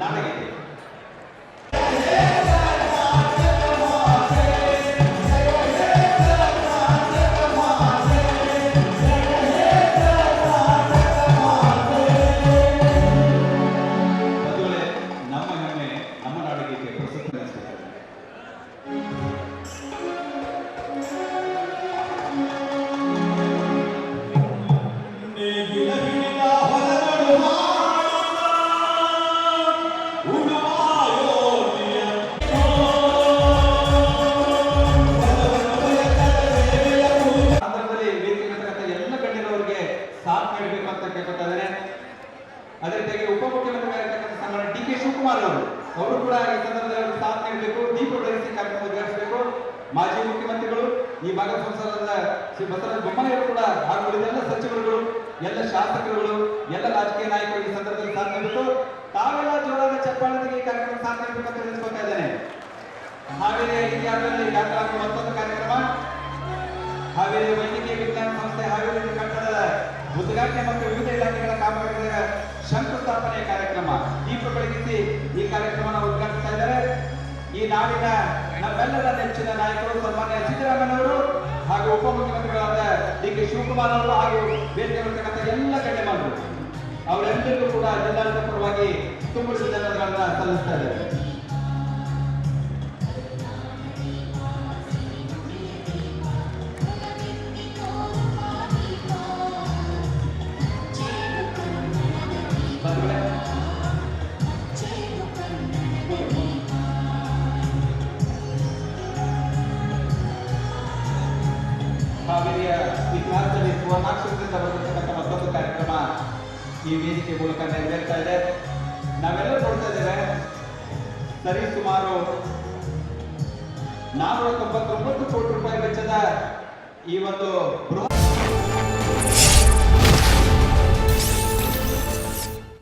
ನಾಟಕ ಇದೆ. ಅದೇ ರೀತಿಯಾಗಿ ಉಪಮುಖ್ಯಮಂತ್ರಿಗಳಾಗಿರ್ತಕ್ಕಂಥ ಸನ್ಮಾನ್ಯ ಡಿ ಕೆ ಶಿವಕುಮಾರ್ ಅವರು ಕೂಡ ಈ ಸಂದರ್ಭದಲ್ಲಿ ಸಾಥ್ ನೀಡಬೇಕು, ದೀಪ ಬೆಳೆಸಿ ಕಾರ್ಯಕ್ರಮ ಉದ್ಘಾಟಿಸಬೇಕು. ಮಾಜಿ ಮುಖ್ಯಮಂತ್ರಿಗಳು, ಈ ಭಾಗದ ಸಂಸದರಾದ ಶ್ರೀ ಬಸವರಾಜ ಬೊಮ್ಮಾಯಿ ಅವರು ಕೂಡ ಹಾಗೂ ಉಳಿದೆಲ್ಲ ಸಚಿವರುಗಳು, ಎಲ್ಲ ಶಾಸಕರುಗಳು, ಎಲ್ಲ ರಾಜಕೀಯ ನಾಯಕರು ಈ ಸಂದರ್ಭದಲ್ಲಿ ಸಾಥ್ ನೀಡಬೇಕು. ತಾವೆಲ್ಲ ಜೋರಾದ ಚಪ್ಪಾಳತೆಗೆ ಈ ಕಾರ್ಯಕ್ರಮ ಸಾಥ್ ನೀಡಬೇಕಂತ ತಿಳಿಸ್ಕೊಳ್ತಾ ಇದ್ದೇನೆ. ಹಾವೇರಿ ಇತಿಹಾಸದಲ್ಲಿ ದಾಖಲಾಗುವ ಮತ್ತೊಂದು ಕಾರ್ಯಕ್ರಮ ಹಾವೇರಿ ವೈದ್ಯಕೀಯ ವಿಜ್ಞಾನ ಸಂಸ್ಥೆ ಹಾವೇರಿ ಕಟ್ಟಡದ ಉದ್ಘಾಟನೆ ಮತ್ತು ವಿವಿಧ ಇಲಾಖೆಗಳ ಕಾಮಗಾರಿಗಳ ಶಂಕುಸ್ಥಾಪನೆಯ ಕಾರ್ಯಕ್ರಮ ದೀಪ ಬೆಳಗಿಸಿ ಈ ಕಾರ್ಯಕ್ರಮ ಉದ್ಘಾಟಿಸ್ತಾ ಇದ್ದಾರೆ. ಈ ನಾಡಿನ ನಮ್ಮೆಲ್ಲರ ನೆಚ್ಚಿನ ನಾಯಕರು ಸನ್ಮಾನ್ಯ ಸಿದ್ದರಾಮಯ್ಯನವರು ಹಾಗೂ ಉಪಮುಖ್ಯಮಂತ್ರಿಗಳಾದ ಡಿ ಕೆ ಶಿವಕುಮಾರ್ ಅವರು ಹಾಗೂ ವೇದಿಕೆ ಬರ್ತಕ್ಕಂಥ ಎಲ್ಲ ಗಣ್ಯಮಾನರು ಅವರೆಲ್ಲರಿಗೂ ಕೂಡ ಜಿಲ್ಲಾಡಳಿತ ಪರವಾಗಿ ತುಂಬುಡಿದ ಧನ್ಯವಾದಗಳನ್ನ ಸಲ್ಲಿಸ್ತಾ ಇದ್ದಾರೆ. ಹಾವೇರಿಯ ಇತಿಹಾಸದಲ್ಲಿ ಸುವರ್ಣಾಕ್ಷರದಿಂದ ಬರತಕ್ಕಂಥ ಮತ್ತೊಂದು ಕಾರ್ಯಕ್ರಮ ಈ ವೇದಿಕೆ ಮೂಲಕ ನೆರವೇರ್ತಾ ಇದೆ. ನಾವೆಲ್ಲರೂ ನೋಡ್ತಾ ಇದ್ದೇವೆ, ಸರಿ ಸುಮಾರು 499 ಕೋಟಿ ರೂಪಾಯಿ ವೆಚ್ಚದ ಈ ಒಂದು ಬೃಹತ್